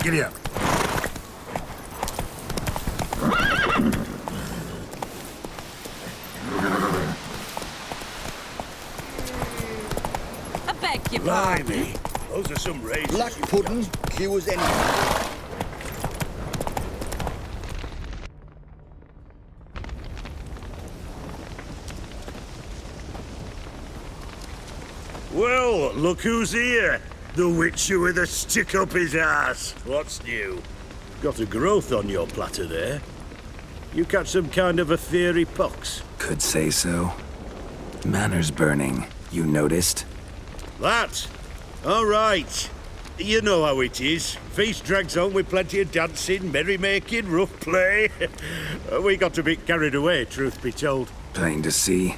Giddy up. I beg your pardon. Blimey, those are some raisins. Black pudding cures anything. Well, look who's here. The witcher with a stick up his ass. What's new? Got a growth on your platter there. You catch some kind of a fiery pox. Could say so. Manners burning, you noticed? That? All right. You know how it is. Feast drags on with plenty of dancing, merrymaking, rough play. We got a bit carried away, truth be told. Plain to see.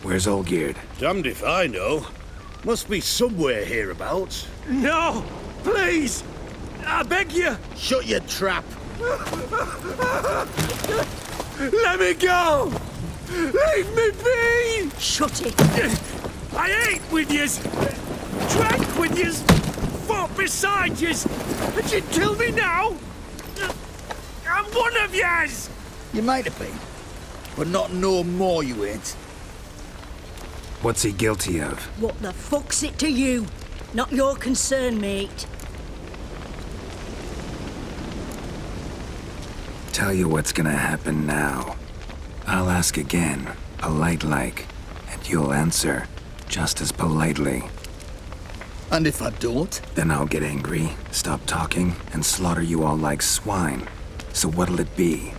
Where's Olgierd? Damned if I know. Must be somewhere hereabouts. No! Please! I beg you! Shut your trap. Let me go! Leave me be! Shut it. I ate with yous! Drank with yous! Fought beside yous! And you'd kill me now? I'm one of yous! You might have been, but not no more you ain't. What's he guilty of? What the fuck's it to you? Not your concern, mate. Tell you what's gonna happen now. I'll ask again, polite-like, and you'll answer just as politely. And if I don't? Then I'll get angry, stop talking, and slaughter you all like swine. So what'll it be?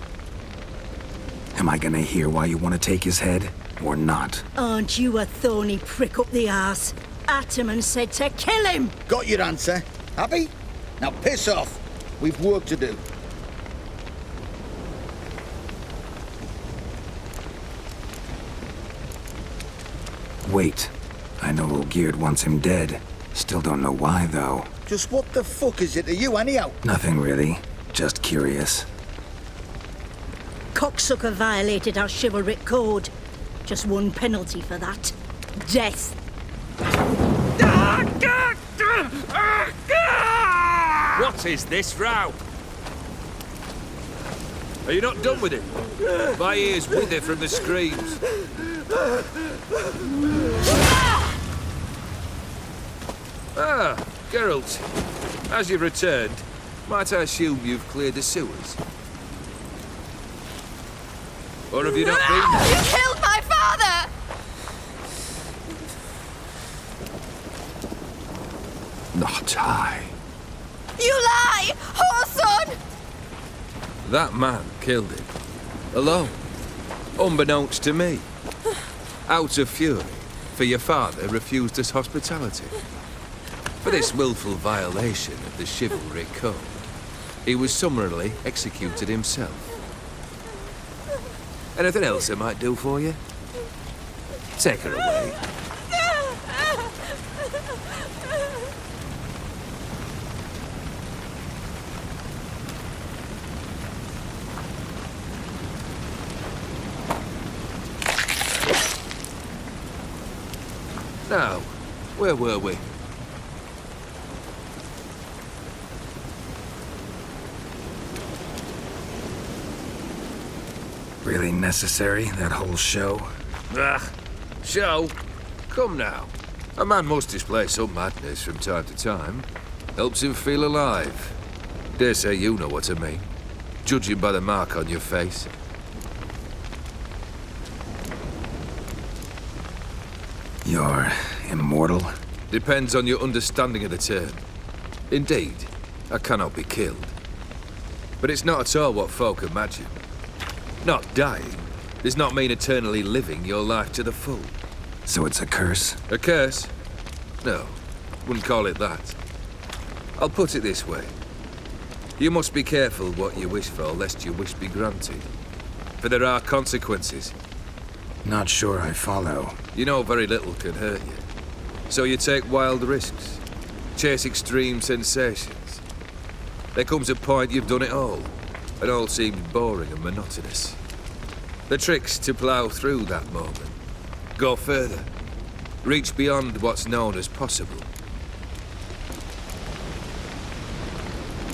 Am I gonna hear why you want to take his head, or not? Aren't you a thorny prick up the arse? Ataman said to kill him! Got your answer. Happy? Now piss off. We've work to do. Wait. I know Olgierd wants him dead. Still don't know why, though. Just what the fuck is it to you, anyhow? Nothing really. Just curious. Cocksucker violated our chivalric code. Just one penalty for that. Death. What is this row? Are you not done with it? My ears wither from the screams. Ah, Geralt. As you've returned, might I assume you've cleared the sewers? Or have you not been? You killed my father! Not I. You lie! Whoreson! That man killed him. Alone. Unbeknownst to me. Out of fury, for your father refused us hospitality. For this willful violation of the chivalric code, he was summarily executed himself. Anything else I might do for you? Take her away. Now, where were we? Really necessary, that whole show? Ah, show? Come now. A man must display some madness from time to time. Helps him feel alive. Dare say you know what I mean. Judging by the mark on your face. You're immortal? Depends on your understanding of the term. Indeed, I cannot be killed. But it's not at all what folk imagine. Not dying does not mean eternally living your life to the full. So it's a curse? A curse? No, wouldn't call it that. I'll put it this way. You must be careful what you wish for, lest your wish be granted. For there are consequences. Not sure I follow. You know very little can hurt you. So you take wild risks. Chase extreme sensations. There comes a point you've done it all, and all seems boring and monotonous. The trick's to plough through that moment. Go further. Reach beyond what's known as possible.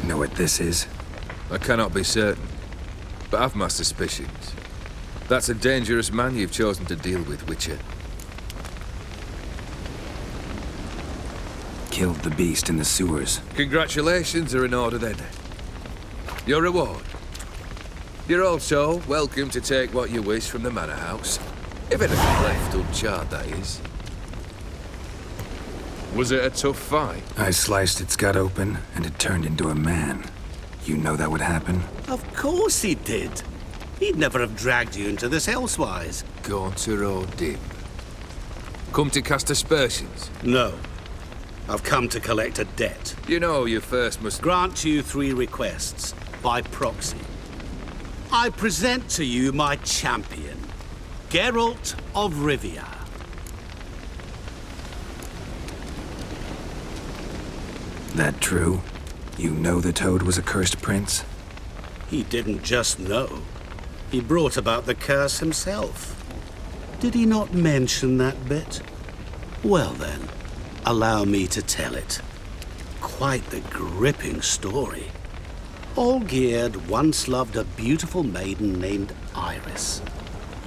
Know what this is? I cannot be certain, but I've my suspicions. That's a dangerous man you've chosen to deal with, Witcher. Killed the beast in the sewers. Congratulations are in order then. Your reward. You're also welcome to take what you wish from the manor house. If anything left uncharred, that is. Was it a tough fight? I sliced its gut open, and it turned into a man. You know that would happen? Of course he did. He'd never have dragged you into this elsewise. Gaunter O'Dim. Come to cast aspersions. No. I've come to collect a debt. You know you first must... Grant you 3 requests, by proxy. I present to you my champion, Geralt of Rivia. That true? You know the Toad was a cursed prince? He didn't just know. He brought about the curse himself. Did he not mention that bit? Well then, allow me to tell it. Quite the gripping story. Olgierd once loved a beautiful maiden named Iris.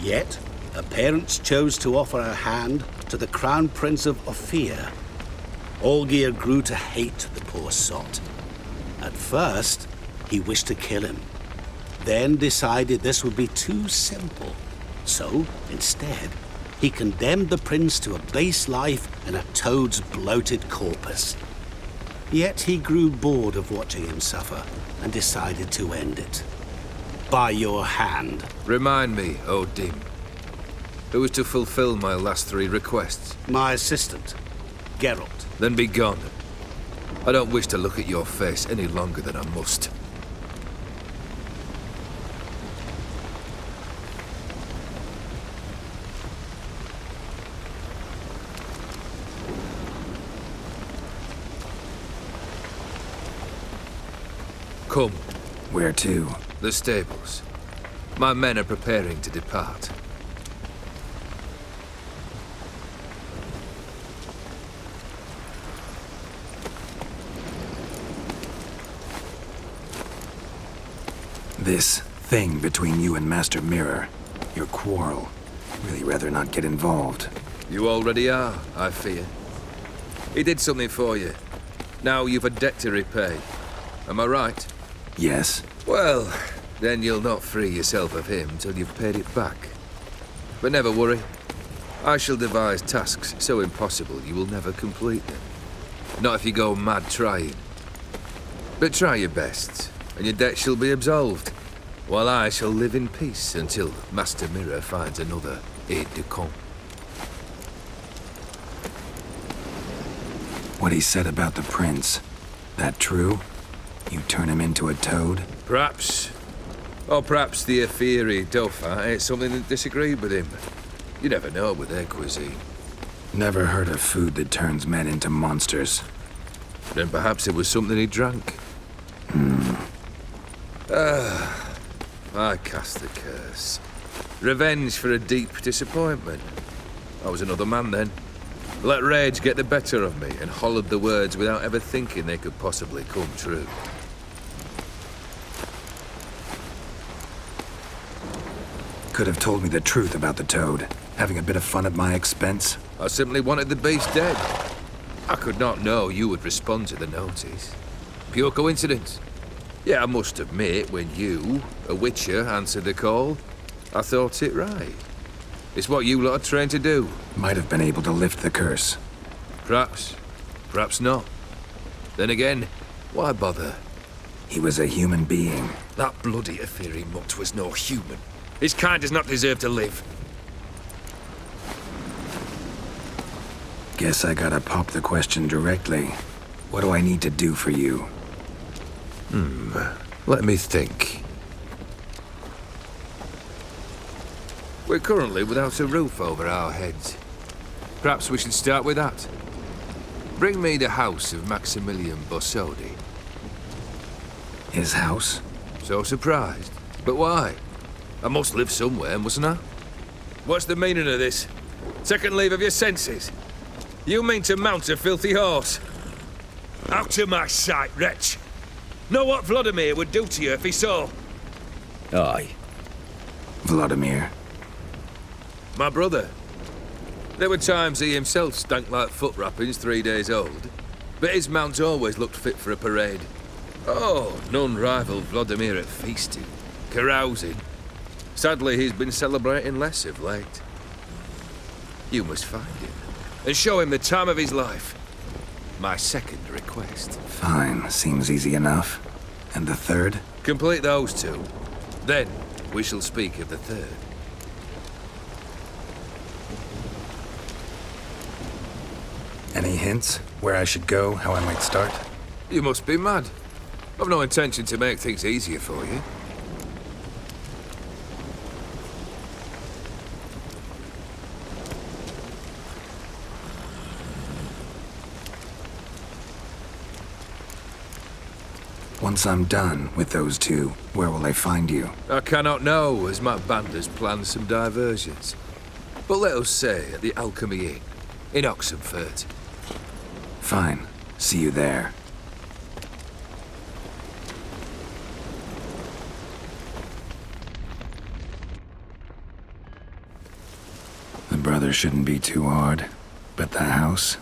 Yet, her parents chose to offer her hand to the Crown Prince of Ophir. Olgierd grew to hate the poor sot. At first, he wished to kill him. Then decided this would be too simple. So, instead, he condemned the prince to a base life in a toad's bloated corpus. Yet he grew bored of watching him suffer and decided to end it. By your hand. Remind me, O'Dim. Who was to fulfill my last 3 requests? My assistant, Geralt. Then be gone. I don't wish to look at your face any longer than I must. Come. Where to? The stables. My men are preparing to depart. This thing between you and Master Mirror. Your quarrel. Really rather not get involved. You already are, I fear. He did something for you. Now you've a debt to repay. Am I right? Yes. Well, then you'll not free yourself of him till you've paid it back. But never worry. I shall devise tasks so impossible you will never complete them. Not if you go mad trying. But try your best, and your debt shall be absolved, while I shall live in peace until Master Mirror finds another aide-de-camp. What he said about the prince. That true? You turn him into a toad? Perhaps. Or perhaps the Ophiri Dauphin ate something that disagreed with him. You never know with their cuisine. Never heard of food that turns men into monsters. Then perhaps it was something he drank. I cast the curse. Revenge for a deep disappointment. I was another man then. Let rage get the better of me and hollered the words without ever thinking they could possibly come true. Could have told me the truth about the Toad, having a bit of fun at my expense. I simply wanted the beast dead. I could not know you would respond to the notice. Pure coincidence. Yeah, I must admit, when you, a Witcher, answered the call, I thought it right. It's what you lot are trained to do. Might have been able to lift the curse. Perhaps. Perhaps not. Then again, why bother? He was a human being. That bloody Ophiri mutt was no human. His kind does not deserve to live. Guess I gotta pop the question directly. What do I need to do for you? Let me think. We're currently without a roof over our heads. Perhaps we should start with that. Bring me the house of Maximilian Bossodi. His house? So surprised. But why? I must live somewhere, mustn't I? What's the meaning of this? Second leave of your senses? You mean to mount a filthy horse? Out of my sight, wretch! Know what Vladimir would do to you if he saw? Aye. Vladimir. My brother. There were times he himself stank like foot wrappings 3 days old, but his mount always looked fit for a parade. Oh, none rival Vladimir at feasting, carousing. Sadly, he's been celebrating less of late. You must find him, and show him the time of his life. My second request. Fine, seems easy enough. And the third? Complete those two. Then, we shall speak of the third. Any hints? Where I should go, how I might start? You must be mad. I've no intention to make things easier for you. Once I'm done with those two, where will I find you? I cannot know, as my band has planned some diversions. But let us say at the Alchemy Inn, in Oxenfurt. Fine. See you there. The brother shouldn't be too hard. But the house?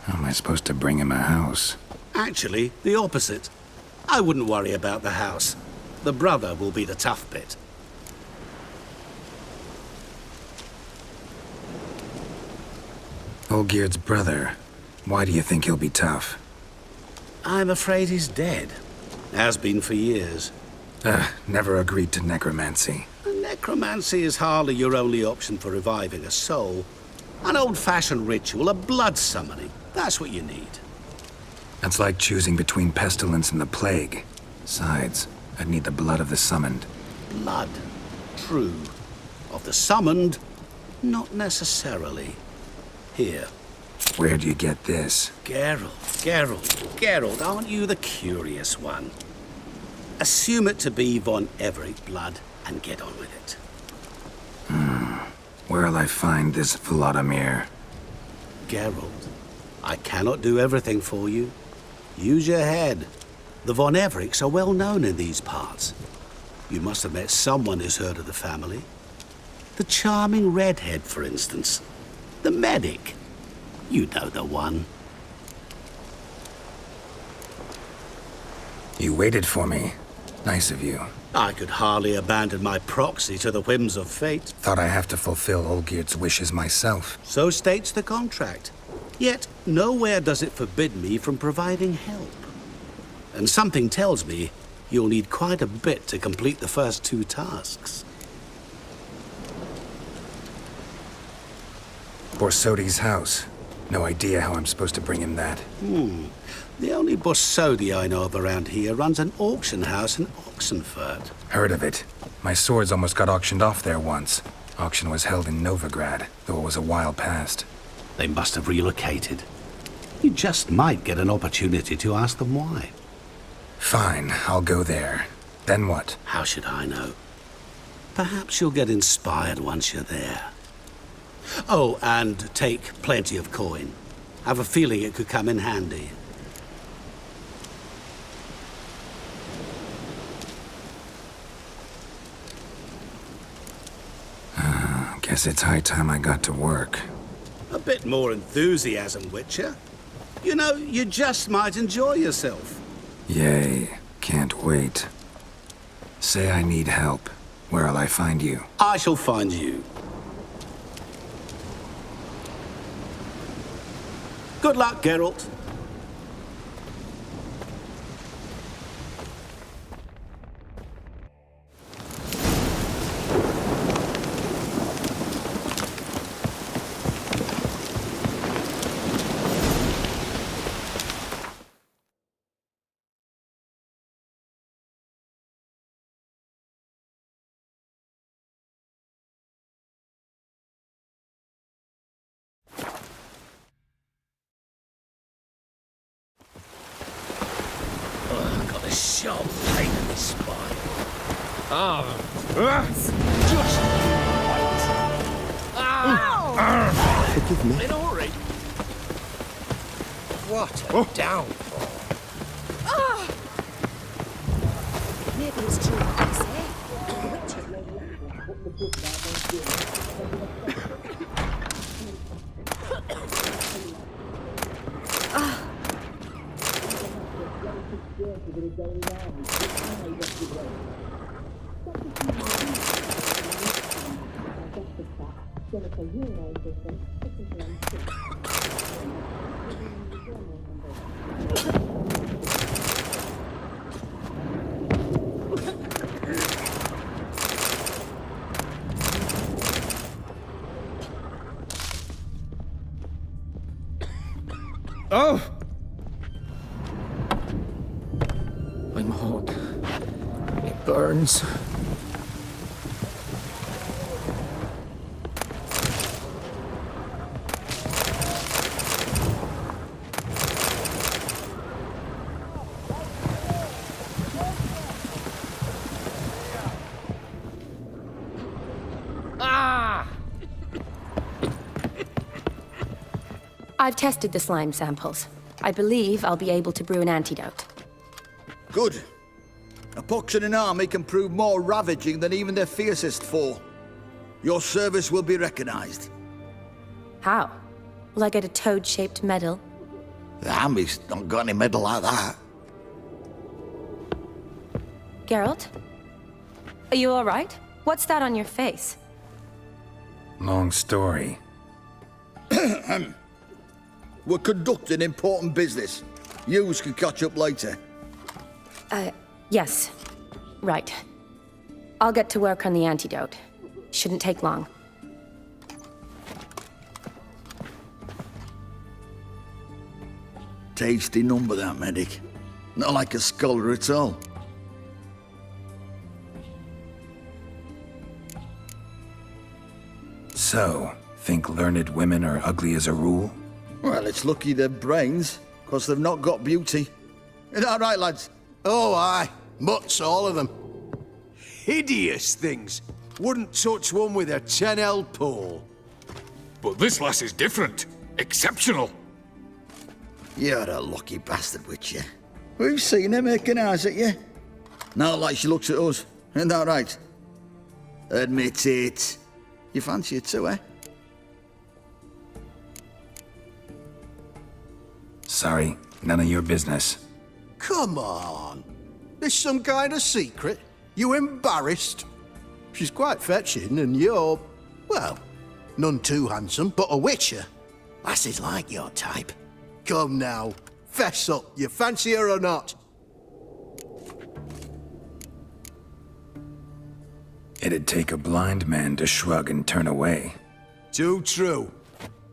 How am I supposed to bring him a house? Actually, the opposite. I wouldn't worry about the house. The brother will be the tough bit. Olgierd's brother. Why do you think he'll be tough? I'm afraid he's dead. Has been for years. Never agreed to necromancy. Necromancy is hardly your only option for reviving a soul. An old-fashioned ritual, a blood summoning. That's what you need. That's like choosing between pestilence and the plague. Besides, I'd need the blood of the summoned. Blood. True. Of the summoned, not necessarily. Here. Where do you get this? Geralt, aren't you the curious one? Assume it to be von Everett blood and get on with it. Where'll I find this Vladimir? Geralt, I cannot do everything for you. Use your head. The von Evericks are well known in these parts. You must have met someone who's heard of the family. The charming redhead, for instance. The medic. You know the one. You waited for me. Nice of you. I could hardly abandon my proxy to the whims of fate. Thought I have to fulfill Olgierd's wishes myself. So states the contract. Yet, nowhere does it forbid me from providing help. And something tells me you'll need quite a bit to complete the first two tasks. Borsodi's house. No idea how I'm supposed to bring him that. The only Borsodi I know of around here runs an auction house in Oxenfurt. Heard of it. My swords almost got auctioned off there once. Auction was held in Novigrad, though it was a while past. They must have relocated. You just might get an opportunity to ask them why. Fine, I'll go there. Then what? How should I know? Perhaps you'll get inspired once you're there. Oh, and take plenty of coin. Have a feeling it could come in handy. Guess it's high time I got to work. A bit more enthusiasm, Witcher. You know, you just might enjoy yourself. Yay, can't wait. Say I need help. Where'll I find you? I shall find you. Good luck, Geralt. Sharp pain in the spine. Forgive me. In a hurry. What a downfall. Oh! I'm hot. It burns. I've tested the slime samples. I believe I'll be able to brew an antidote. Good. A pox in an army can prove more ravaging than even their fiercest foe. Your service will be recognized. How? Will I get a toad-shaped medal? The army's not got any medal like that. Geralt? Are you all right? What's that on your face? Long story. We're conducting important business. Yous can catch up later. Yes. Right. I'll get to work on the antidote. Shouldn't take long. Tasty number, that medic. Not like a scholar at all. So, think learned women are ugly as a rule? Well, it's lucky they've brains, 'cause they've not got beauty. Is that right, lads? Oh, aye. Mutts, all of them. Hideous things. Wouldn't touch one with a 10L pole. But this lass is different. Exceptional. You're a lucky bastard, witch you. We've seen her making eyes at you. Not like she looks at us. Isn't that right? Admit it. You fancy her too, eh? Sorry, none of your business. Come on. There's some kind of secret. You embarrassed? She's quite fetching, and you're, well, none too handsome, but a witcher. Lasses like your type. Come now, fess up. You fancy her or not? It'd take a blind man to shrug and turn away. Too true.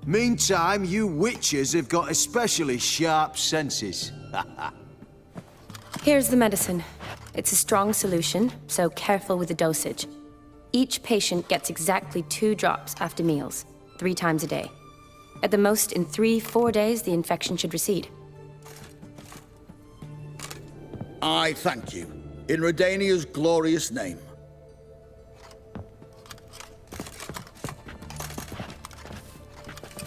Meantime, you witches have got especially sharp senses. Here's the medicine. It's a strong solution, so careful with the dosage. Each patient gets exactly 2 drops after meals, 3 times a day. At the most, in 3-4 days, the infection should recede. I thank you. In Redania's glorious name.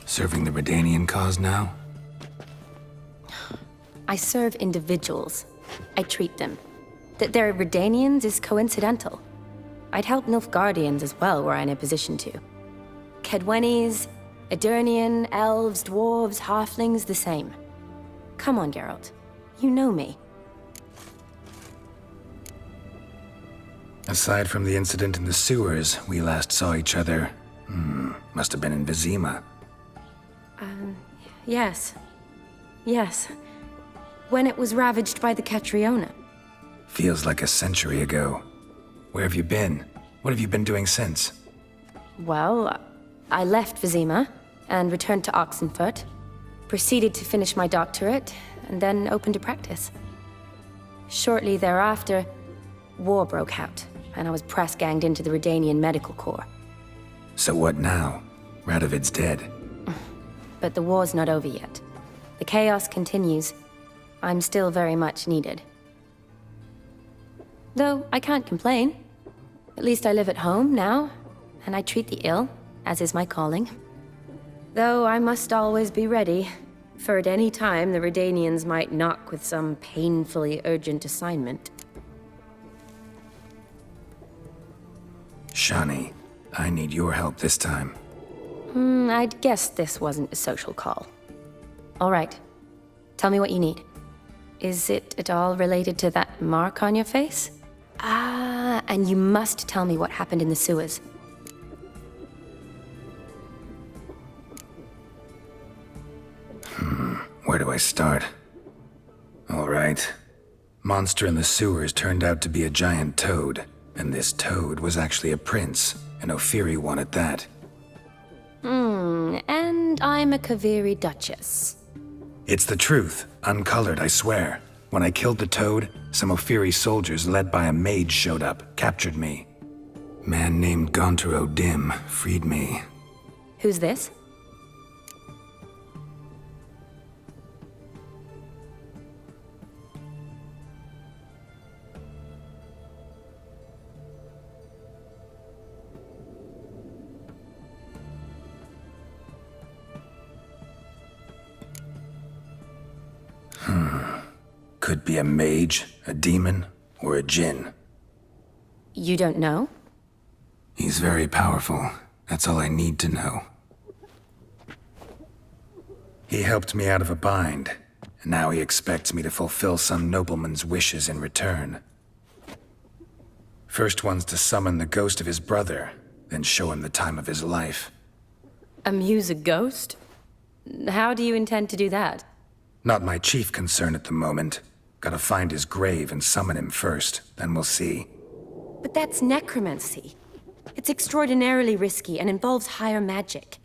Serving the Redanian cause now? I serve individuals. I treat them. That they're Redanians is coincidental. I'd help Nilfgaardians as well were I in a position to. Kedwenis, Edirnian, elves, dwarves, halflings, the same. Come on, Geralt. You know me. Aside from the incident in the sewers, we last saw each other. Must have been in Vizima. Yes. Yes. When it was ravaged by the Catriona. Feels like a century ago. Where have you been? What have you been doing since? Well, I left Vizima and returned to Oxenfurt, proceeded to finish my doctorate, and then opened a practice. Shortly thereafter, war broke out, and I was press-ganged into the Redanian Medical Corps. So what now? Radovid's dead. But the war's not over yet. The chaos continues. I'm still very much needed. Though I can't complain. At least I live at home now, and I treat the ill, as is my calling. Though I must always be ready, for at any time the Redanians might knock with some painfully urgent assignment. Shani, I need your help this time. I'd guessed this wasn't a social call. All right. Tell me what you need. Is it at all related to that mark on your face? Ah, and you must tell me what happened in the sewers. Where do I start? All right. Monster in the sewers turned out to be a giant toad, and this toad was actually a prince, an Ophiri one at that. And I'm a Kaviri Duchess. It's the truth, uncolored, I swear. When I killed the toad, some Ophiri soldiers led by a mage showed up, captured me. Man named Gontaro Dim freed me. Who's this? Could be a mage, a demon, or a djinn. You don't know? He's very powerful. That's all I need to know. He helped me out of a bind, and now he expects me to fulfill some nobleman's wishes in return. First one's to summon the ghost of his brother, then show him the time of his life. Amuse a ghost? How do you intend to do that? Not my chief concern at the moment. Gotta find his grave and summon him first, then we'll see. But that's necromancy. It's extraordinarily risky and involves higher magic.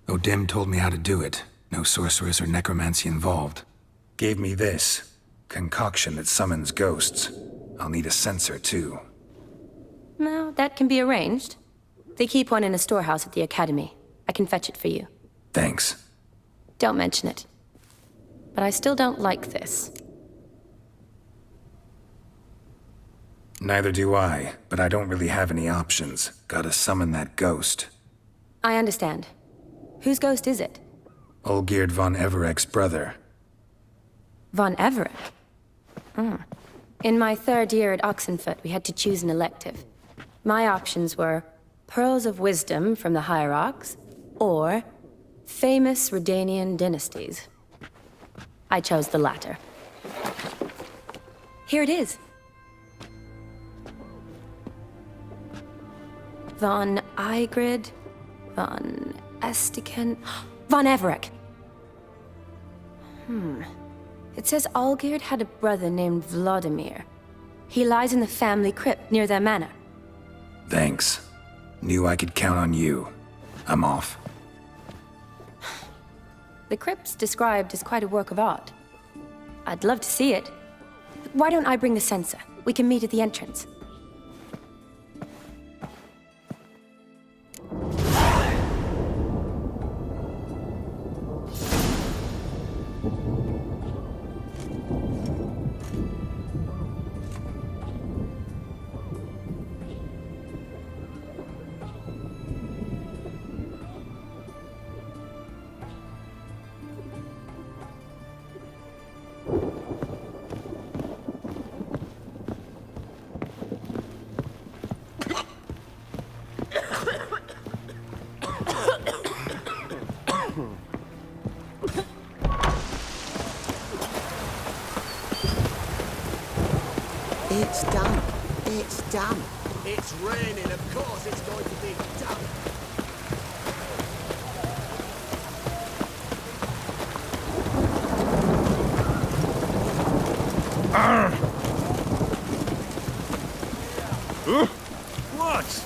O'Dim told me how to do it. No sorceress or necromancy involved. Gave me this concoction that summons ghosts. I'll need a censer, too. Well, that can be arranged. They keep one in a storehouse at the academy. I can fetch it for you. Thanks. Don't mention it. But I still don't like this. Neither do I, but I don't really have any options. Gotta summon that ghost. I understand. Whose ghost is it? Olgierd von Everek's brother. Von Everek? In my third year at Oxenfoot, we had to choose an elective. My options were Pearls of Wisdom from the Hierarchs, or Famous Redanian Dynasties. I chose the latter. Here it is. Von Igrid, Von Estiken, Von Everek. It says Olgierd had a brother named Vladimir. He lies in the family crypt near their manor. Thanks. Knew I could count on you. I'm off. The crypt's described as quite a work of art. I'd love to see it. Why don't I bring the censer? We can meet at the entrance. It's done. It's done. It's raining. Of course it's going to be done. What?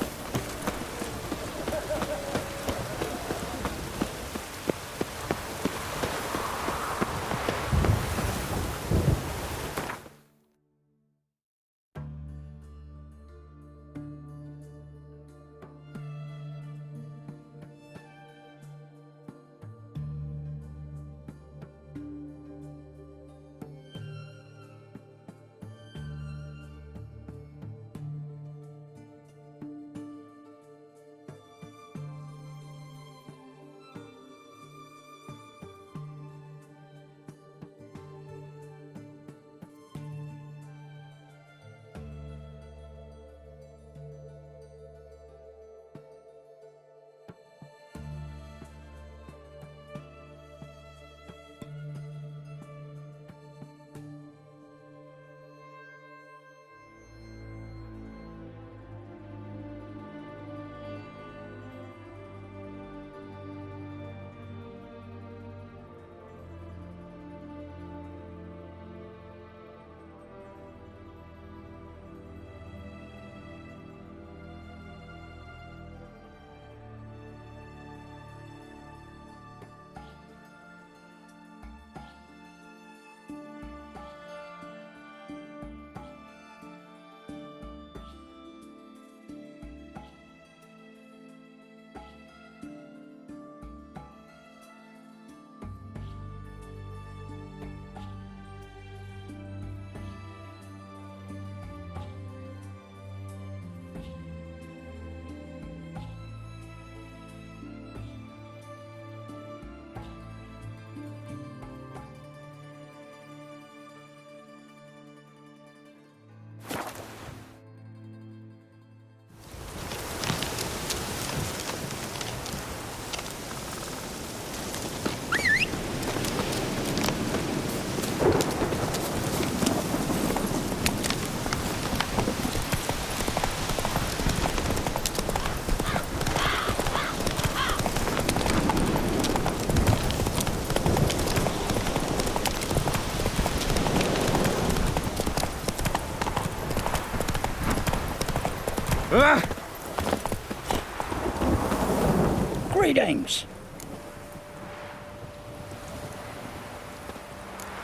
Greetings.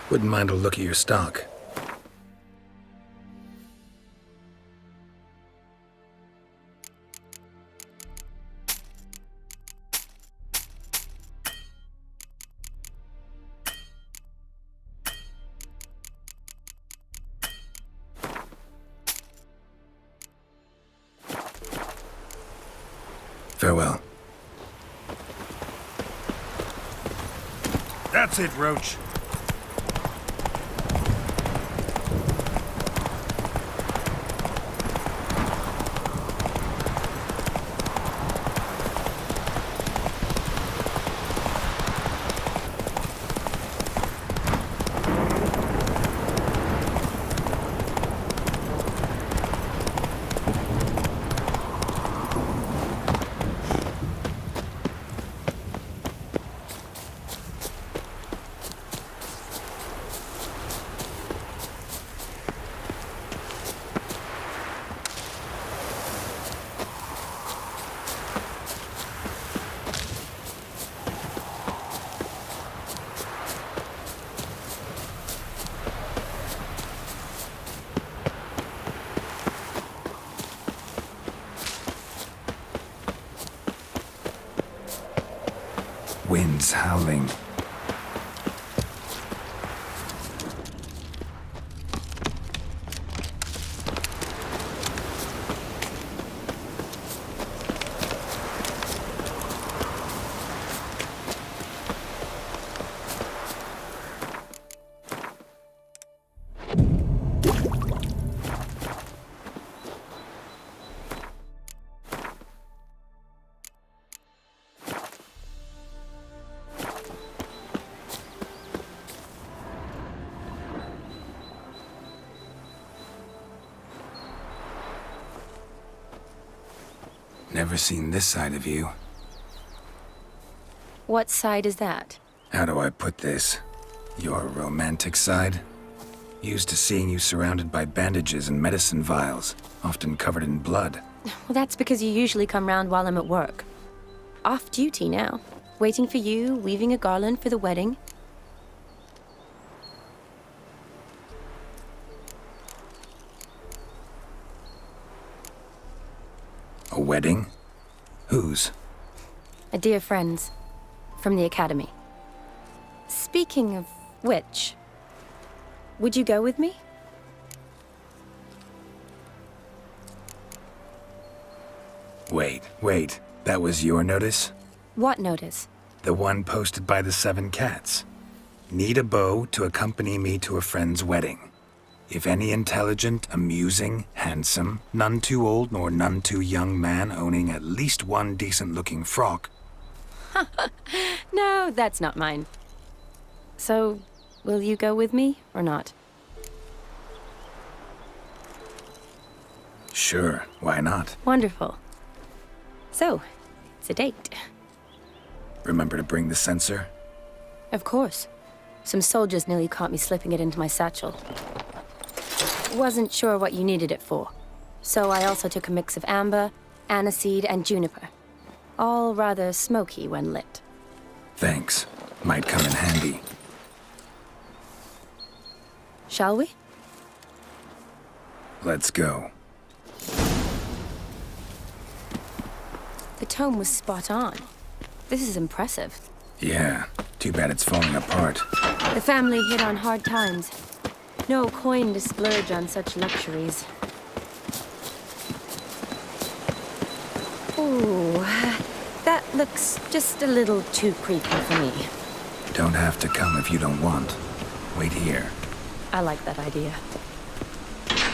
Wouldn't mind a look at your stock. Farewell. That's it, Roach. Winds howling. Never seen this side of you. What side is that? How do I put this? Your romantic side? Used to seeing you surrounded by bandages and medicine vials, often covered in blood. Well, that's because you usually come round while I'm at work. Off duty now. Waiting for you, weaving a garland for the wedding. A wedding? Whose? A dear friend's. From the academy. Speaking of which, would you go with me? Wait. That was your notice? What notice? The one posted by the 7 Cats. Need a beau to accompany me to a friend's wedding. If any intelligent, amusing, handsome, none too old nor none too young man owning at least one decent-looking frock. No, that's not mine. So, will you go with me or not? Sure, why not? Wonderful. So, it's a date. Remember to bring the censer? Of course. Some soldiers nearly caught me slipping it into my satchel. Wasn't sure what you needed it for, so I also took a mix of amber, aniseed, and juniper. All rather smoky when lit. Thanks. Might come in handy. Shall we? Let's go. The tome was spot on. This is impressive. Yeah, too bad it's falling apart. The family hit on hard times. No coin to splurge on such luxuries. Ooh, that looks just a little too creepy for me. Don't have to come if you don't want. Wait here. I like that idea.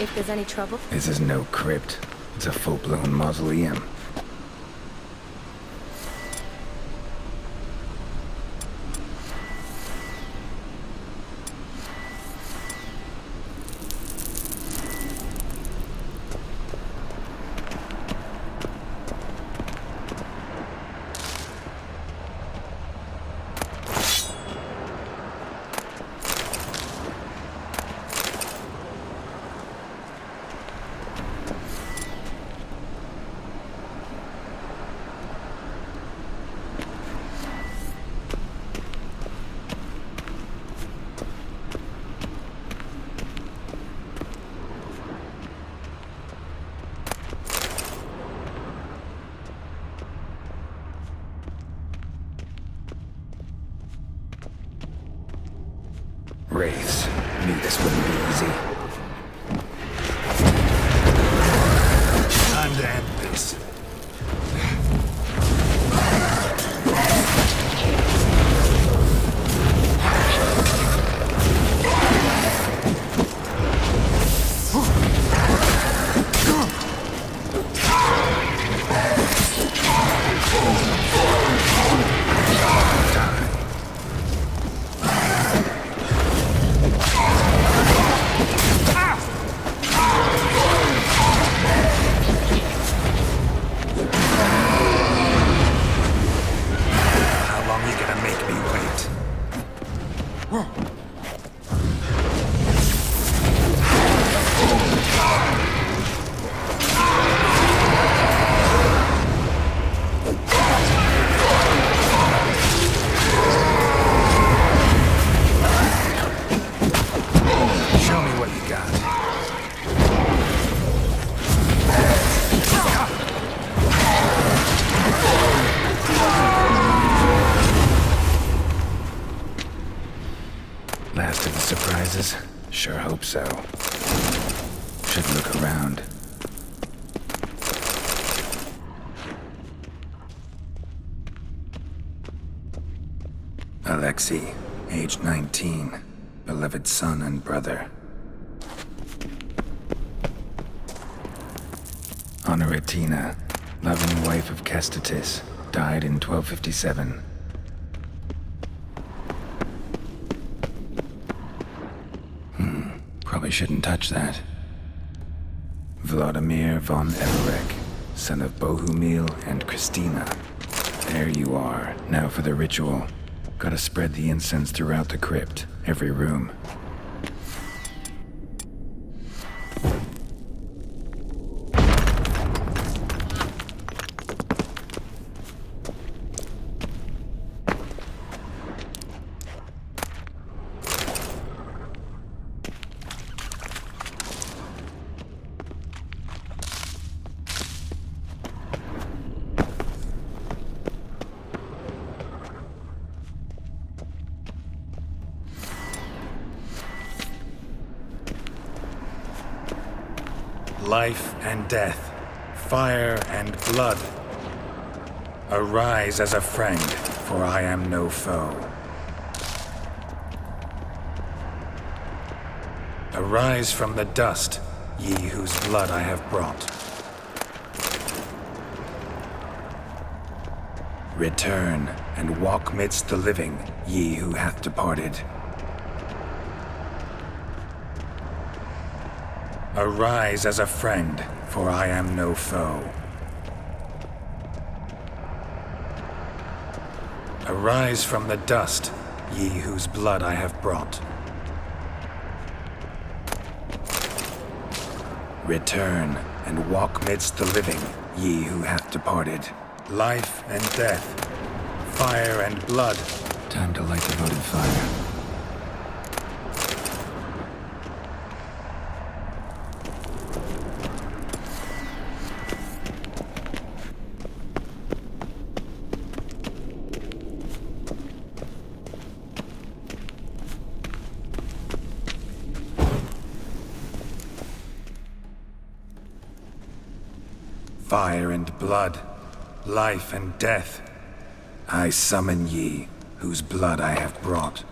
If there's any trouble... This is no crypt. It's a full-blown mausoleum. should look around. Alexei, age 19, beloved son and brother. Honoratina, loving wife of Kestatis, died in 1257. Probably shouldn't touch that. Vladimir von Everek, son of Bohumil and Christina. There you are, now for the ritual. Gotta spread the incense throughout the crypt, every room. Life and death, fire and blood. Arise as a friend, for I am no foe. Arise from the dust, ye whose blood I have brought. Return and walk midst the living, ye who hath departed. Arise as a friend, for I am no foe. Arise from the dust, ye whose blood I have brought. Return and walk midst the living, ye who hath departed. Life and death, fire and blood. Time to light the votive fire. Fire and blood, life and death, I summon ye, whose blood I have brought.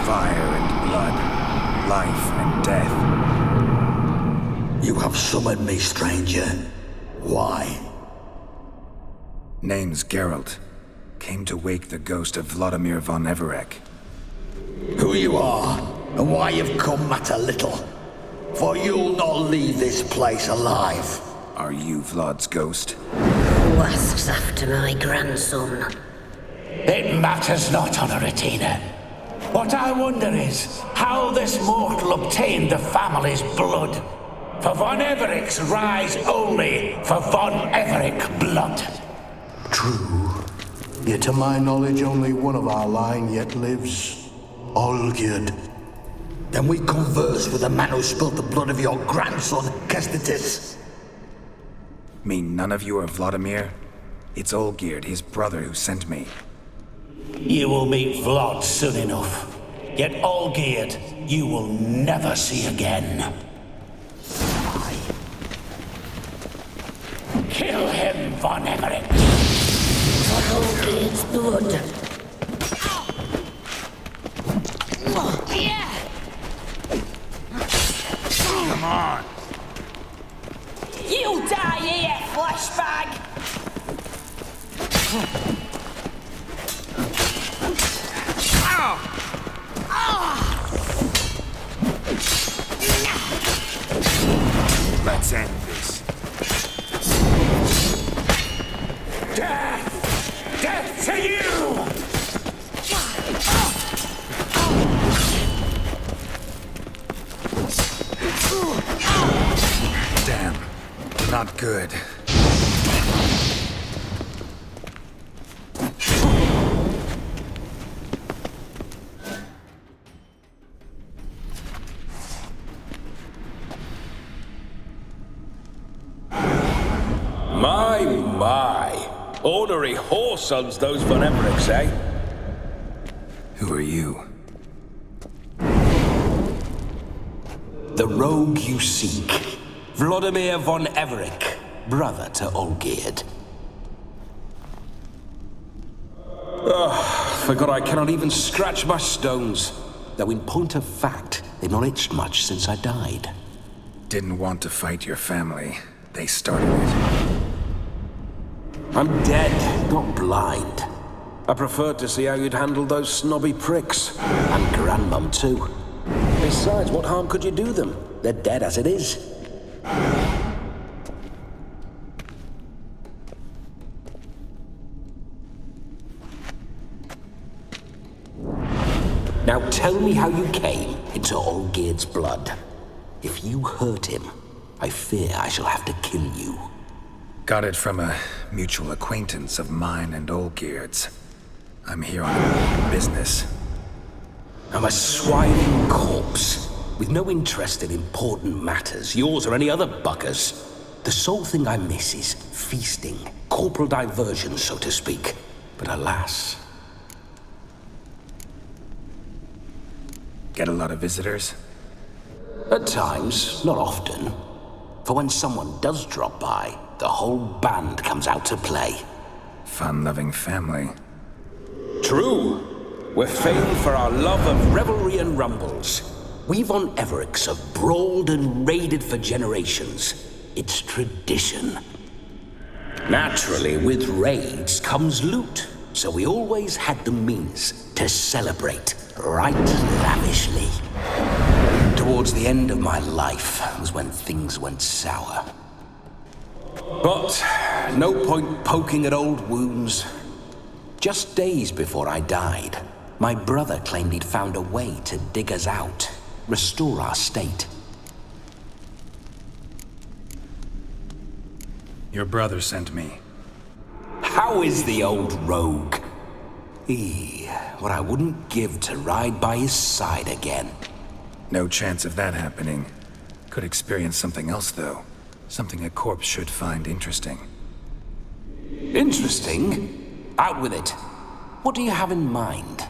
Fire and blood, life and death. You have summoned me, stranger. Why? Name's Geralt. Came to wake the ghost of Vladimir von Everek. Who you are, and why you've come matter little. For you'll not leave this place alive. Are you Vlad's ghost? Who asks after my grandson? It matters not, Honoratina. What I wonder is how this mortal obtained the family's blood. For von Everek's rise only for von Everek blood. True. Yet to my knowledge, only one of our line yet lives. Olgierd. Then we converse with the man who spilled the blood of your grandson, Kestatis. Mean none of you are Vladimir? It's Olgierd, his brother, who sent me. You will meet Vlad soon enough. Yet Olgierd, you will never see again. Kill him, von Everek. For Olgierd's blood. Come on. You die here, fleshbag! Let's end this. Death! Death to you! Damn. Not good. My. Ornery whoresons those von Evereks, eh? Who are you? The rogue you seek. Vladimir von Everec, brother to Olgierd. Forgot I cannot even scratch my stones. Though in point of fact, they've not itched much since I died. Didn't want to fight your family. They started it. I'm dead, not blind. I preferred to see how you'd handle those snobby pricks. And Grandmum, too. Besides, what harm could you do them? They're dead as it is. Now tell me how you came into Olgierd's blood. If you hurt him, I fear I shall have to kill you. Got it from a mutual acquaintance of mine and Olgierd's. I'm here on business. I'm a swiving corpse, with no interest in important matters, yours or any other buggers. The sole thing I miss is feasting, corporal diversion, so to speak. But alas... Get a lot of visitors? At times, not often. For when someone does drop by, the whole band comes out to play. Fun-loving family. True. We're famed for our love of revelry and rumbles. We von Everecks have brawled and raided for generations. It's tradition. Naturally, with raids comes loot, so we always had the means to celebrate right lavishly. Towards the end of my life was when things went sour. But no point poking at old wounds. Just days before I died, my brother claimed he'd found a way to dig us out, restore our state. Your brother sent me. How is the old rogue? What I wouldn't give to ride by his side again. No chance of that happening. Could experience something else, though. Something a corpse should find interesting. Interesting? Out with it. What do you have in mind?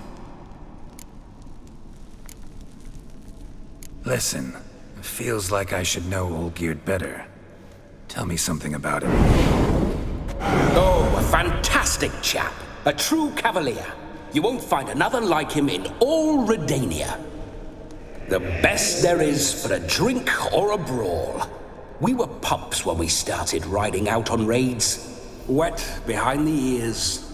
Listen, it feels like I should know Olgierd better. Tell me something about him. Oh, a fantastic chap. A true cavalier. You won't find another like him in all Redania. The best there is for a drink or a brawl. We were pups when we started riding out on raids. Wet behind the ears.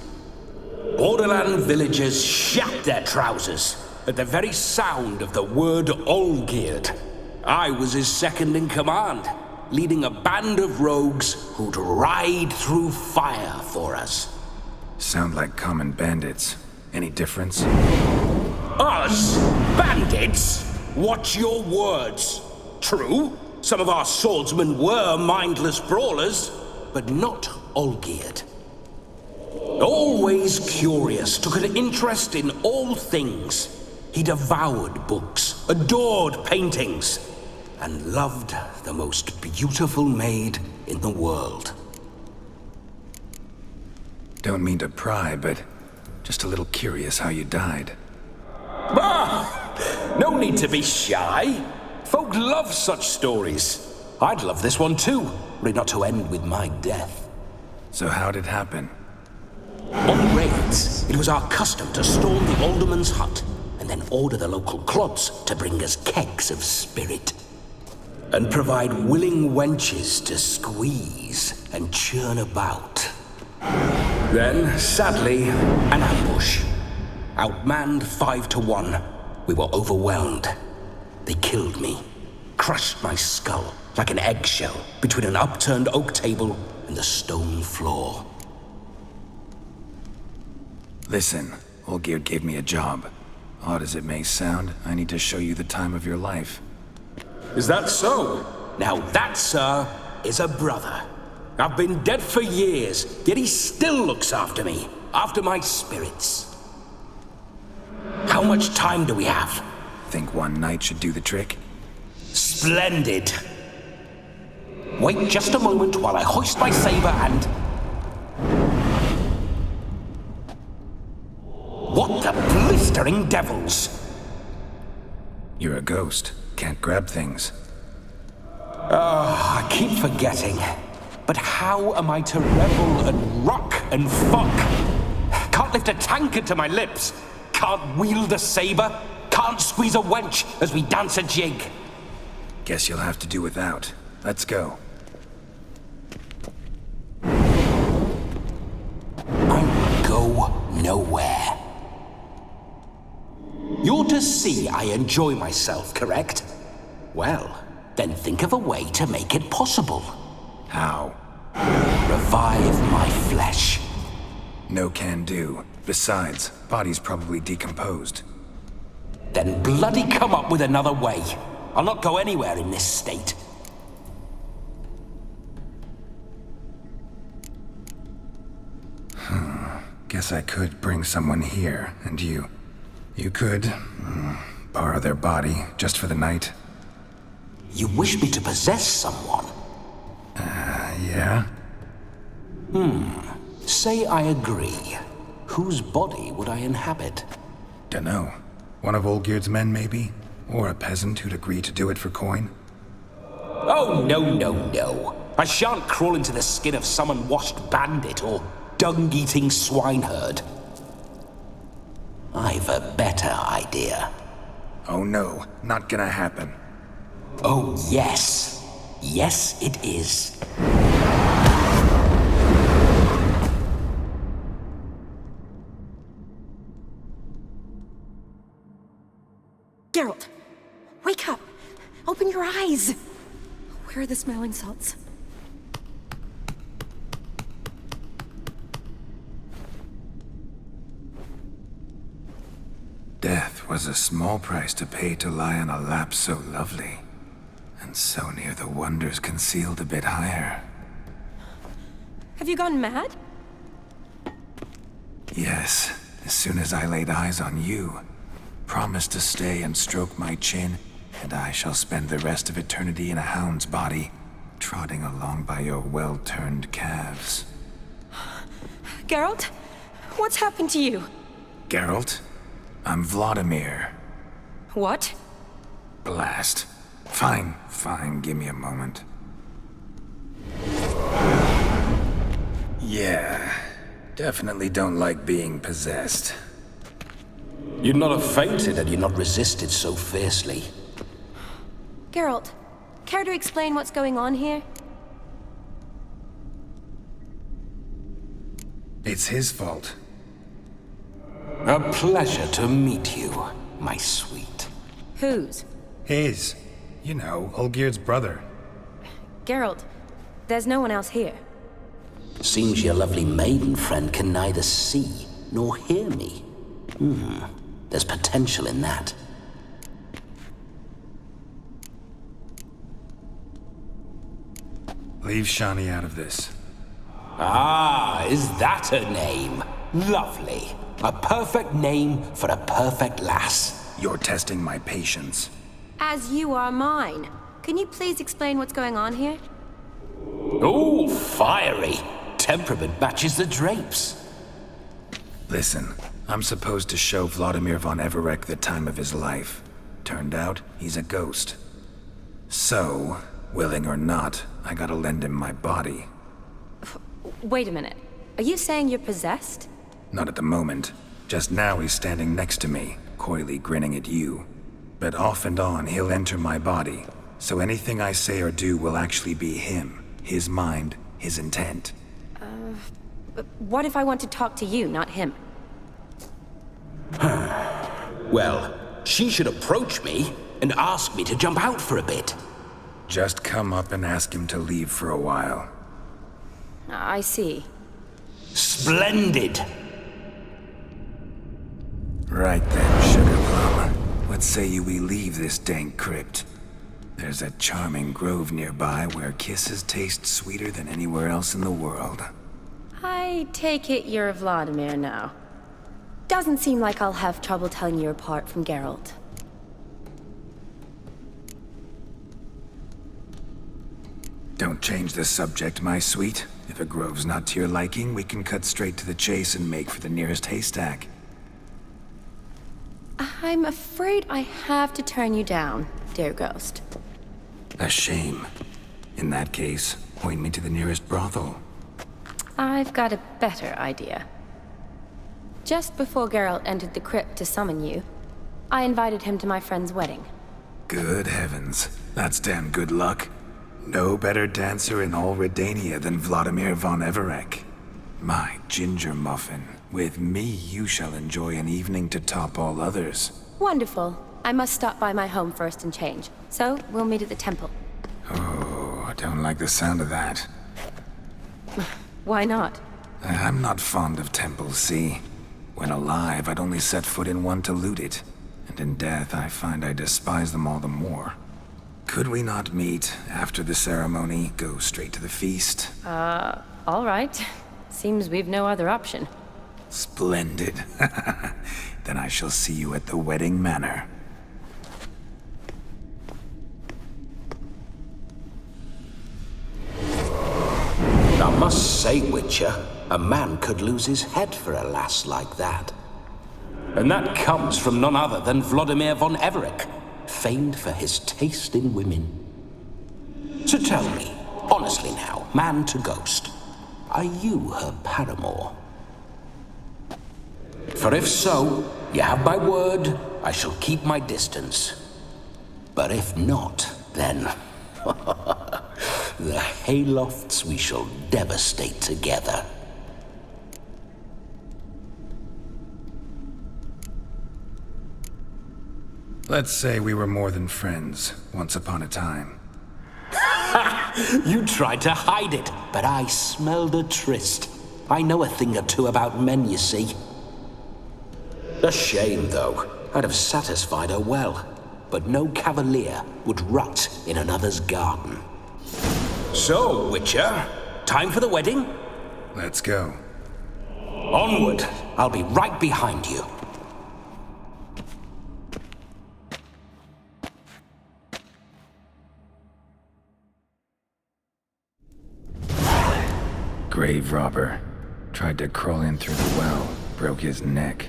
Borderland villagers shat their trousers at the very sound of the word Olgierd. I was his second in command, leading a band of rogues who'd ride through fire for us. Sound like common bandits. Any difference? Us? Bandits? Watch your words. True, some of our swordsmen were mindless brawlers, but not Olgierd. Always curious, took an interest in all things. He devoured books, adored paintings, and loved the most beautiful maid in the world. Don't mean to pry, but just a little curious how you died. No need to be shy. Folk love such stories. I'd love this one too, were it not to end with my death. So how'd it happen? On raids, it was our custom to storm the alderman's hut and then order the local clods to bring us kegs of spirit. And provide willing wenches to squeeze and churn about. Then, sadly, an ambush. Outmanned 5-1, we were overwhelmed. They killed me, crushed my skull like an eggshell between an upturned oak table and the stone floor. Listen, Olgierd gave me a job. Odd as it may sound, I need to show you the time of your life. Is that so? Now that, sir, is a brother. I've been dead for years, yet he still looks after me, after my spirits. How much time do we have? Think one night should do the trick? Splendid. Wait just a moment while I hoist my saber and... What the... blistering devils. You're a ghost. Can't grab things. I keep forgetting. But how am I to revel and rock and fuck? Can't lift a tankard to my lips. Can't wield a saber. Can't squeeze a wench as we dance a jig. Guess you'll have to do without. Let's go. I will go nowhere. You're to see I enjoy myself, correct? Well, then think of a way to make it possible. How? Revive my flesh. No can do. Besides, body's probably decomposed. Then bloody come up with another way. I'll not go anywhere in this state. Guess I could bring someone here, and you could borrow their body just for the night. You wish me to possess someone? Yeah? Say I agree. Whose body would I inhabit? Dunno. One of Olgierd's men, maybe? Or a peasant who'd agree to do it for coin? Oh, no. I shan't crawl into the skin of some unwashed bandit or dung-eating swineherd. I've a better idea. Oh no, not gonna happen. Oh, yes. Yes, it is. Geralt, wake up! Open your eyes! Where are the smelling salts? Death was a small price to pay to lie on a lap so lovely, and so near the wonders concealed a bit higher. Have you gone mad? Yes, as soon as I laid eyes on you, promised to stay and stroke my chin, and I shall spend the rest of eternity in a hound's body, trotting along by your well-turned calves. Geralt, what's happened to you? Geralt? I'm Vladimir. What? Blast. Fine, give me a moment. Yeah, definitely don't like being possessed. You'd not have fainted had you not resisted so fiercely. Geralt, care to explain what's going on here? It's his fault. A pleasure to meet you, my sweet. Whose? His. You know, Olgierd's brother. Geralt, there's no one else here. Seems your lovely maiden friend can neither see nor hear me. There's potential in that. Leave Shani out of this. Ah, is that her name? Lovely. A perfect name for a perfect lass. You're testing my patience. As you are mine. Can you please explain what's going on here? Oh, fiery. Temperament matches the drapes. Listen, I'm supposed to show Vladimir von Everec the time of his life. Turned out, he's a ghost. So, willing or not, I gotta lend him my body. Wait a minute. Are you saying you're possessed? Not at the moment. Just now he's standing next to me, coyly grinning at you. But off and on, he'll enter my body. So anything I say or do will actually be him. His mind, his intent. What if I want to talk to you, not him? Well, she should approach me and ask me to jump out for a bit. Just come up and ask him to leave for a while. I see. Splendid! Right then, Sugar Plum. What say you we leave this dank crypt? There's a charming grove nearby where kisses taste sweeter than anywhere else in the world. I take it you're Vladimir now. Doesn't seem like I'll have trouble telling you apart from Geralt. Don't change the subject, my sweet. If a grove's not to your liking, we can cut straight to the chase and make for the nearest haystack. I'm afraid I have to turn you down, dear ghost. A shame. In that case, point me to the nearest brothel. I've got a better idea. Just before Geralt entered the crypt to summon you, I invited him to my friend's wedding. Good heavens. That's damn good luck. No better dancer in all Redania than Vladimir von Everec. My ginger muffin. With me, you shall enjoy an evening to top all others. Wonderful. I must stop by my home first and change. So, we'll meet at the temple. Oh, I don't like the sound of that. Why not? I'm not fond of temples, see? When alive, I'd only set foot in one to loot it. And in death, I find I despise them all the more. Could we not meet after the ceremony, go straight to the feast? All right. Seems we've no other option. Splendid. Then I shall see you at the wedding manor. I must say, Witcher, a man could lose his head for a lass like that. And that comes from none other than Vladimir von Everec, famed for his taste in women. So tell me, honestly now, man to ghost, are you her paramour? For if so, you have my word, I shall keep my distance. But if not, then... the haylofts we shall devastate together. Let's say we were more than friends, once upon a time. You tried to hide it, but I smelled a tryst. I know a thing or two about men, you see. A shame, though. I'd have satisfied her well. But no cavalier would rot in another's garden. So, Witcher, time for the wedding? Let's go. Onward. I'll be right behind you. Grave robber. Tried to crawl in through the well, broke his neck.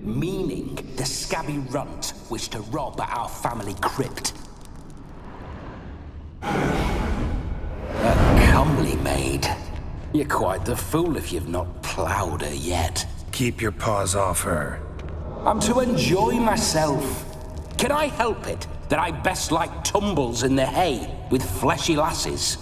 Meaning the scabby runt wished to rob our family crypt. A comely maid. You're quite the fool if you've not ploughed her yet. Keep your paws off her. I'm to enjoy myself. Can I help it that I best like tumbles in the hay with fleshy lasses?